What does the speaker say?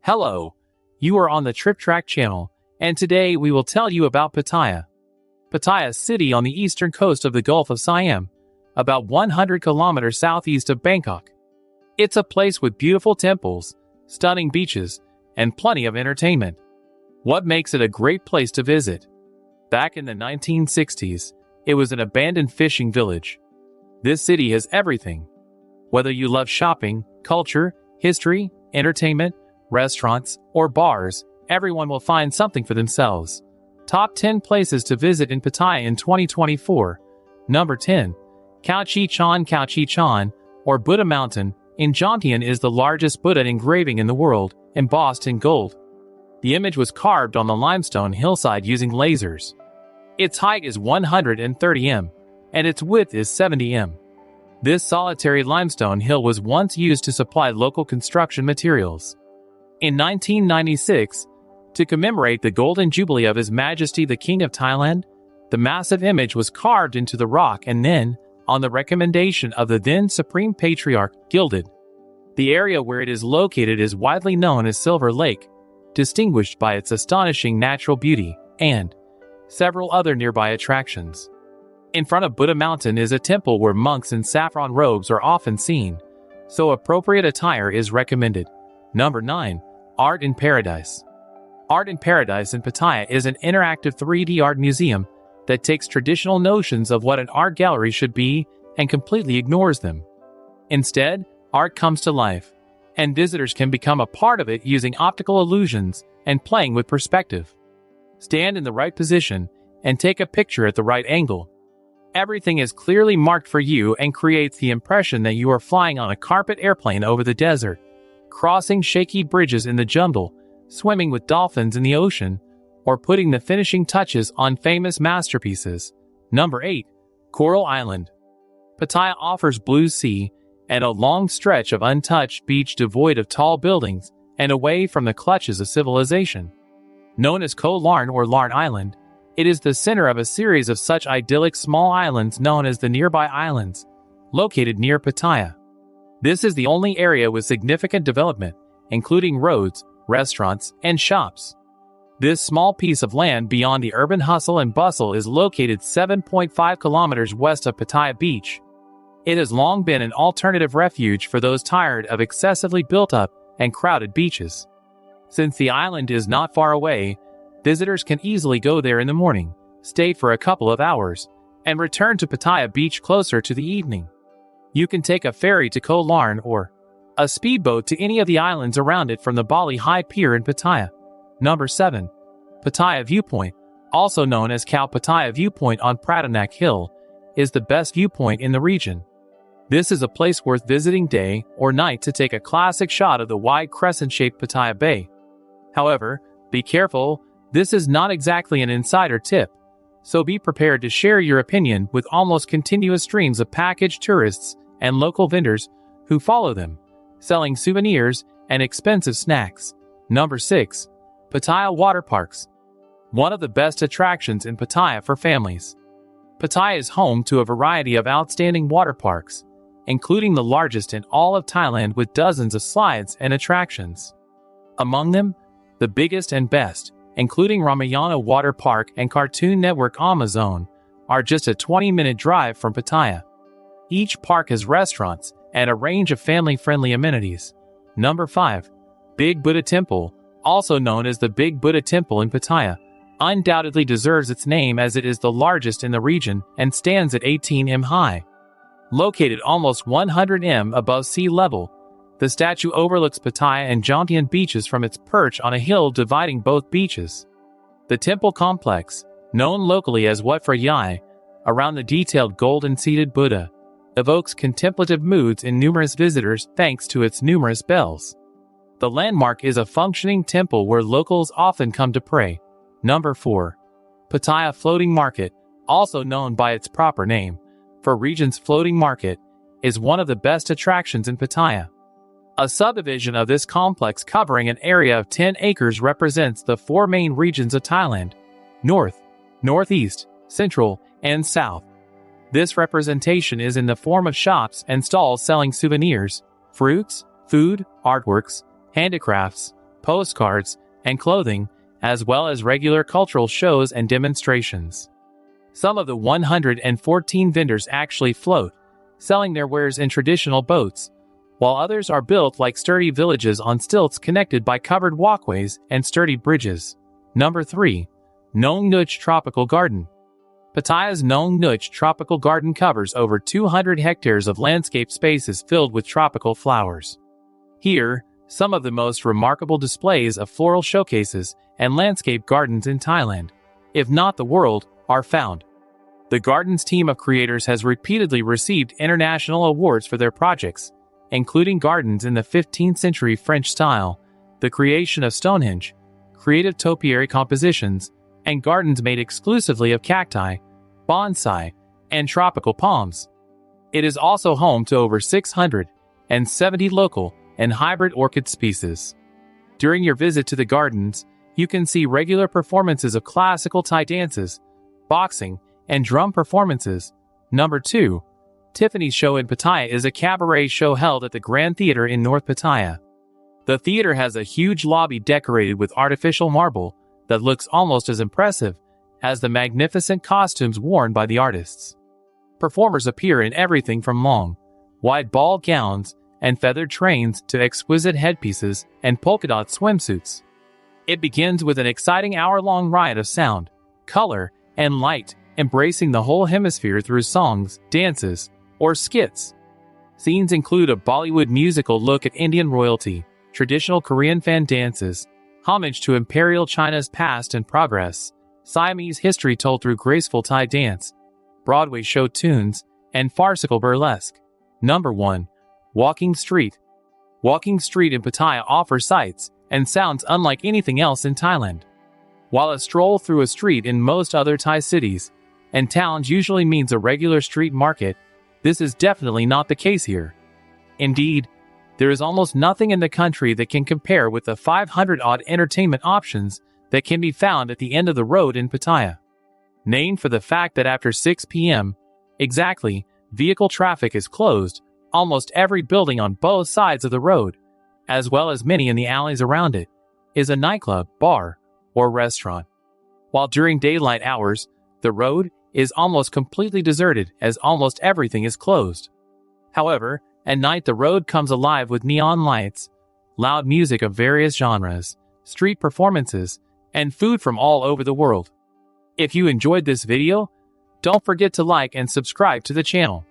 Hello, you are on the Trip Track channel, and today we will tell you about Pattaya. Pattaya City on the eastern coast of the Gulf of Siam, about 100 kilometers southeast of Bangkok. It's a place with beautiful temples, stunning beaches, and plenty of entertainment. What makes it a great place to visit? Back in the 1960s, it was an abandoned fishing village. This city has everything. Whether you love shopping, culture, history, entertainment, restaurants, or bars, everyone will find something for themselves. Top 10 places to visit in Pattaya in 2024. Number 10. Khao Chi Chan. Khao Chi Chan, or Buddha Mountain, in Jontian is the largest Buddha engraving in the world, embossed in gold. The image was carved on the limestone hillside using lasers. Its height is 130 m, and its width is 70 m. This solitary limestone hill was once used to supply local construction materials. In 1996, to commemorate the Golden Jubilee of His Majesty the King of Thailand, the massive image was carved into the rock and then, on the recommendation of the then Supreme Patriarch, gilded. The area where it is located is widely known as Silver Lake, distinguished by its astonishing natural beauty, and several other nearby attractions. In front of Buddha Mountain is a temple where monks in saffron robes are often seen, so appropriate attire is recommended. Number 9. Art in Paradise. Art in Paradise in Pattaya is an interactive 3D art museum that takes traditional notions of what an art gallery should be and completely ignores them. Instead, art comes to life, and visitors can become a part of it using optical illusions and playing with perspective. Stand in the right position and take a picture at the right angle. Everything is clearly marked for you and creates the impression that you are flying on a carpet airplane over the desert, crossing shaky bridges in the jungle, swimming with dolphins in the ocean, or putting the finishing touches on famous masterpieces. Number 8. Coral Island. Pattaya offers blue sea and a long stretch of untouched beach devoid of tall buildings and away from the clutches of civilization. Known as Koh Larn or Larn Island, it is the center of a series of such idyllic small islands known as the Nearby Islands, located near Pattaya. This is the only area with significant development, including roads, restaurants, and shops. This small piece of land beyond the urban hustle and bustle is located 7.5 kilometers west of Pattaya Beach. It has long been an alternative refuge for those tired of excessively built-up and crowded beaches. Since the island is not far away, visitors can easily go there in the morning, stay for a couple of hours, and return to Pattaya Beach closer to the evening. You can take a ferry to Koh Larn or a speedboat to any of the islands around it from the Bali High Pier in Pattaya. Number 7. Pattaya Viewpoint, also known as Khao Pattaya Viewpoint on Pratanak Hill, is the best viewpoint in the region. This is a place worth visiting day or night to take a classic shot of the wide crescent-shaped Pattaya Bay. However, be careful, this is not exactly an insider tip, so be prepared to share your opinion with almost continuous streams of packaged tourists and local vendors who follow them, selling souvenirs and expensive snacks. Number 6. Pattaya Water Parks. One of the best attractions in Pattaya for families. Pattaya is home to a variety of outstanding water parks, including the largest in all of Thailand with dozens of slides and attractions. Among them, the biggest and best, including Ramayana Water Park and Cartoon Network Amazon, are just a 20-minute drive from Pattaya. Each park has restaurants and a range of family-friendly amenities. Number 5. Big Buddha Temple, also known as the Big Buddha Temple in Pattaya, undoubtedly deserves its name as it is the largest in the region and stands at 18 m high. Located almost 100 m above sea level, the statue overlooks Pattaya and Jontian beaches from its perch on a hill dividing both beaches. The temple complex, known locally as Wat Phra Yai, around the detailed golden-seated Buddha, evokes contemplative moods in numerous visitors thanks to its numerous bells. The landmark is a functioning temple where locals often come to pray. Number 4. Pattaya Floating Market, also known by its proper name, for region's floating market, is one of the best attractions in Pattaya. A subdivision of this complex covering an area of 10 acres represents the 4 main regions of Thailand: North, Northeast, Central, and South. This representation is in the form of shops and stalls selling souvenirs, fruits, food, artworks, handicrafts, postcards, and clothing, as well as regular cultural shows and demonstrations. Some of the 114 vendors actually float, selling their wares in traditional boats, while others are built like sturdy villages on stilts connected by covered walkways and sturdy bridges. Number 3. Nong Nuch Tropical Garden. Pattaya's Nong Nuch Tropical Garden covers over 200 hectares of landscape spaces filled with tropical flowers. Here, some of the most remarkable displays of floral showcases and landscape gardens in Thailand, if not the world, are found. The garden's team of creators has repeatedly received international awards for their projects, including gardens in the 15th century French style, the creation of Stonehenge, creative topiary compositions, and gardens made exclusively of cacti, bonsai, and tropical palms. It is also home to over 670 local and hybrid orchid species. During your visit to the gardens, you can see regular performances of classical Thai dances, boxing, and drum performances. Number 2. Tiffany's Show in Pattaya is a cabaret show held at the Grand Theatre in North Pattaya. The theater has a huge lobby decorated with artificial marble that looks almost as impressive as the magnificent costumes worn by the artists. Performers appear in everything from long, wide ball gowns and feathered trains to exquisite headpieces and polka-dot swimsuits. It begins with an exciting hour-long riot of sound, color, and light, embracing the whole hemisphere through songs, dances, or skits. Scenes include a Bollywood musical look at Indian royalty, traditional Korean fan dances, homage to Imperial China's past and progress, Siamese history told through graceful Thai dance, Broadway show tunes, and farcical burlesque. Number 1. Walking Street. Walking Street in Pattaya offers sights and sounds unlike anything else in Thailand. While a stroll through a street in most other Thai cities and towns usually means a regular street market, this is definitely not the case here. Indeed, there is almost nothing in the country that can compare with the 500-odd entertainment options that can be found at the end of the road in Pattaya. Named for the fact that after 6 p.m. exactly, vehicle traffic is closed, almost every building on both sides of the road, as well as many in the alleys around it, is a nightclub, bar, or restaurant. While during daylight hours, the road is almost completely deserted as almost everything is closed. However, at night the road comes alive with neon lights, loud music of various genres, street performances, and food from all over the world. If you enjoyed this video, don't forget to like and subscribe to the channel.